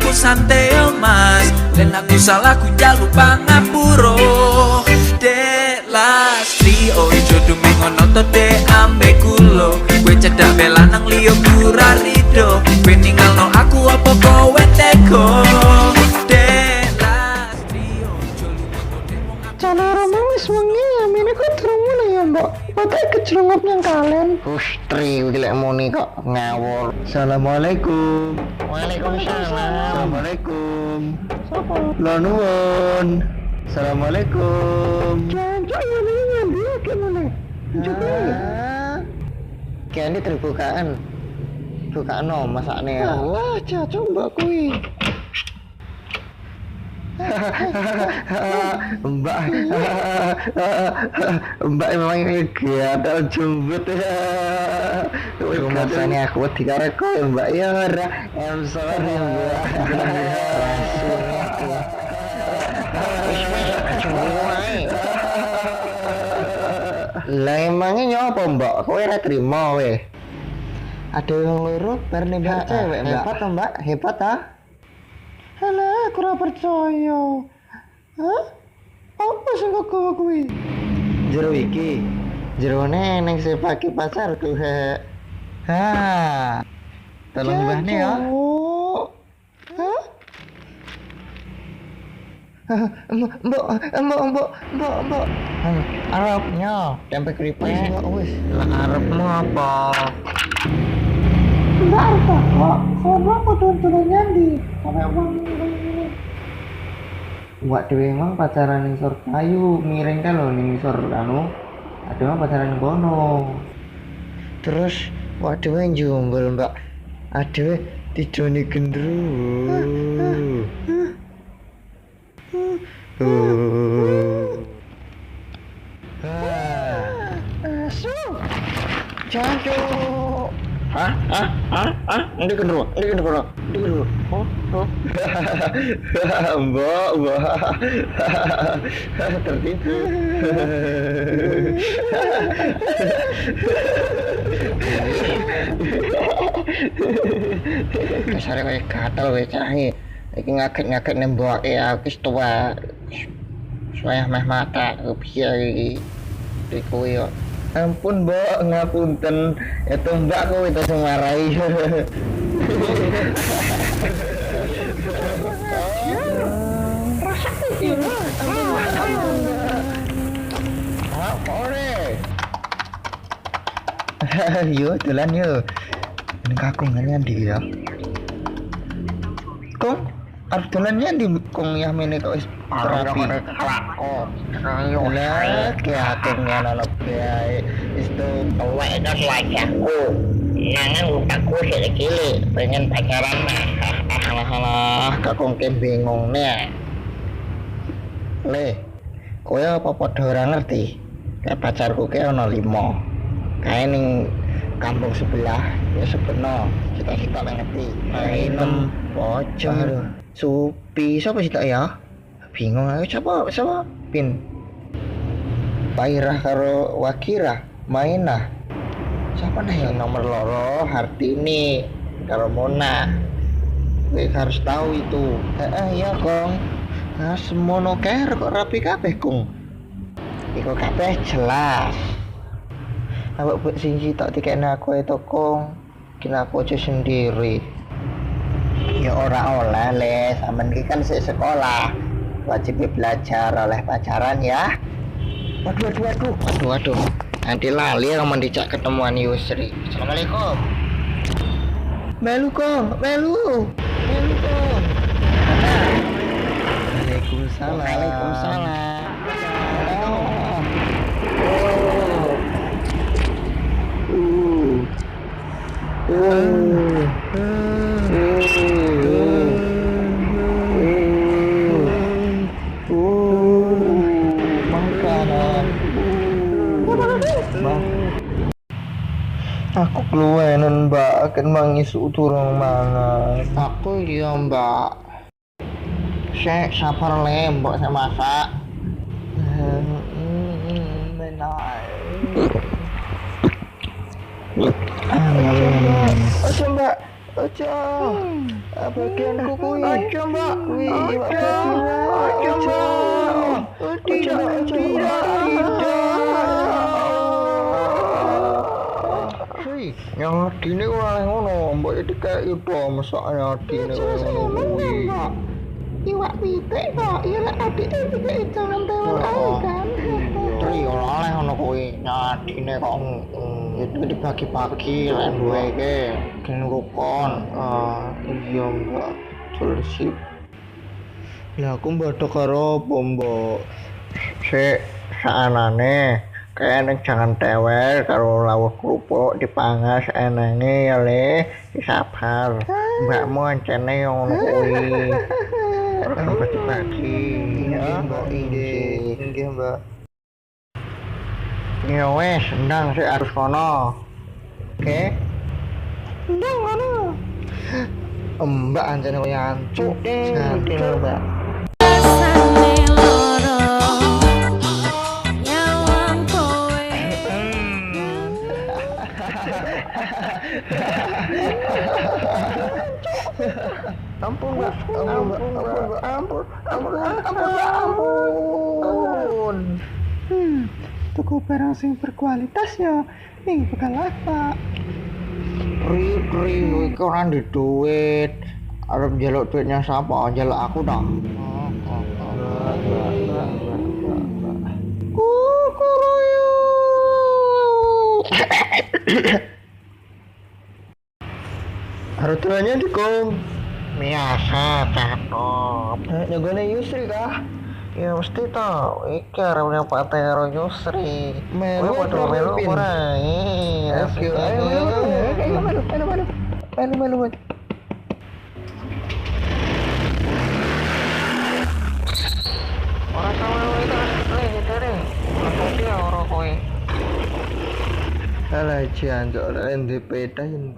aku santai yo mas. Dan aku salah ku jaluk pangapuro. Dek Lastri ojo dume ngono to dek ambek kulo. Gue cedak bela nang liyo pura rido. Gue ninggalno aku apa kowe teko. Dek Lastri ojo lunga to dek wong Calaramu wis wengi amene kok durung mulai ya, Mbok. Pokoke kejrungop nang kalian. Pustri gilek muni kok ngawur. Assalamualaikum. Waalaikumsalam. Assalamualaikum. Sapa? Kula nuwun. Assalamualaikum. Jancuk ya ini nyambi gimana? Juga. Kayaknya terbukaan. Bukaan no masakne ya. Alah, cacok Mbak kuwi. Mbak Mbak memang gatal jembut ya. Masanya aku dikare kowe Mbak ya ora. I'm sorry Mbak. Lah emangnya nyopo Mbak? Kowe ora trimo weh. Ada yang loro bar nembak cewek Mbak. Hebat toh Mbak, hebat ah. Alah, aku ora percaya. Hah? Apa sing kok kowe kuwi? Jero iki. Jerone ning sepake pacarku he. Ha. Tolong mbahne ya. Hah? Mbok. Arabnya tempe keripik wis. Lah arepmu apa? Mbak apa kok? Sama aku tuntun nyandi. Sampai uang ini. Wak dhewe emang pacaran ning sor kayu, miring kan lho ning sor anu. Ada mah pacaran ning kono. Terus wak dhewe njumbel, Mbak. Adewe tidone gendruwo. Su. Jancuk. Hah? Ini gendruwo. Oh. Mbak. Tertipu. Kasare kowe gatel kowe cahe. Iki ngaget-ngaget nembok ya wis tuwa. Saya meh mata piye iki. Iku yo. Ampun Mbak, ngapunten. Itu Mbak kowe itu sing marahi. Yo, dolan yo. Ning kakungan ndi ya? Kong, arep dolan ndi kong ya mene kok wis rapi. Lah, kiating ana bae. Isto awake dos wajahku. Nangan utakku cilik-cilik pengen pacaran mah. Alah, kakung ke bingung nih. Le, kowe apa padha ora ngerti? Kayak pacarku ke ana 5. Kae ning kampung sebelah ya sepeno cita-cita ngerti. Mainem pocong. Supi sapa sih tak ya? Bingung ayo siapa? Pin. Pairah karo Wakira Mainah. Siapa nih yang nomor loro Hartini karo Mona. Kowe harus tahu itu. Iya Kong. Nah semono kae kok rapi kabeh Kong. Iku kabeh jelas. Awak buat sing tak tiketne aku itu Kong. Kena aku aja sendiri. Ya ora oleh le, sampean iki kan sekolah. Wajib belajar oleh pacaran ya. Waduh. Nanti lali yang mendicak ketemuan Yusri. Assalamualaikum. Melu Kong. Waalaikumsalam. Aku keluwenan Mbak, akan mangisu turun mangan. Aku iya Mbak. Saya sabar le, Mbak saya masak. Benar. Oke Mbak, Ojo. Bagianku kuwi. Ojo, Mbak. Kuwi iwak babi. Ojo, Mbak. Tidak. Hei, yang adine ora ngono, mbok iki kayak itu mesake adine ngono kuwi. Iwak pitik kok, ya lek adike pitik jangan tewel ae kan. Tri ora oleh ngono kuwi, adine kok itu dibagi-bagi lek duwe iki gen rukun. Iya, Mbak. Sip. Lah aku mbadok karo apa, Mbok? Sik saanane kayaknya jangan tewel karo lawuh kerupuk dipangas enenge ya le disabar mbakmu ancene ngono kuwi bagi-bagi ya mbak inggih mbak ya wes ndang sik harus kono oke Ndang ngono. mbak ancene koyo ancuk jati lho mbak ampun mbak ampun Tuku barang sing berkualitas ya. Ning bakal apa? Ri iki ora ndek duit arep njaluk duitnya sapa njaluk aku dong harganya dikom biasa cakep nyogone Yusri kah ya mesti tau iki arep pate karo Yusri melu ora iya melu ora sama itu asli deh dia ora kowe Alah jancuk ndek peta yen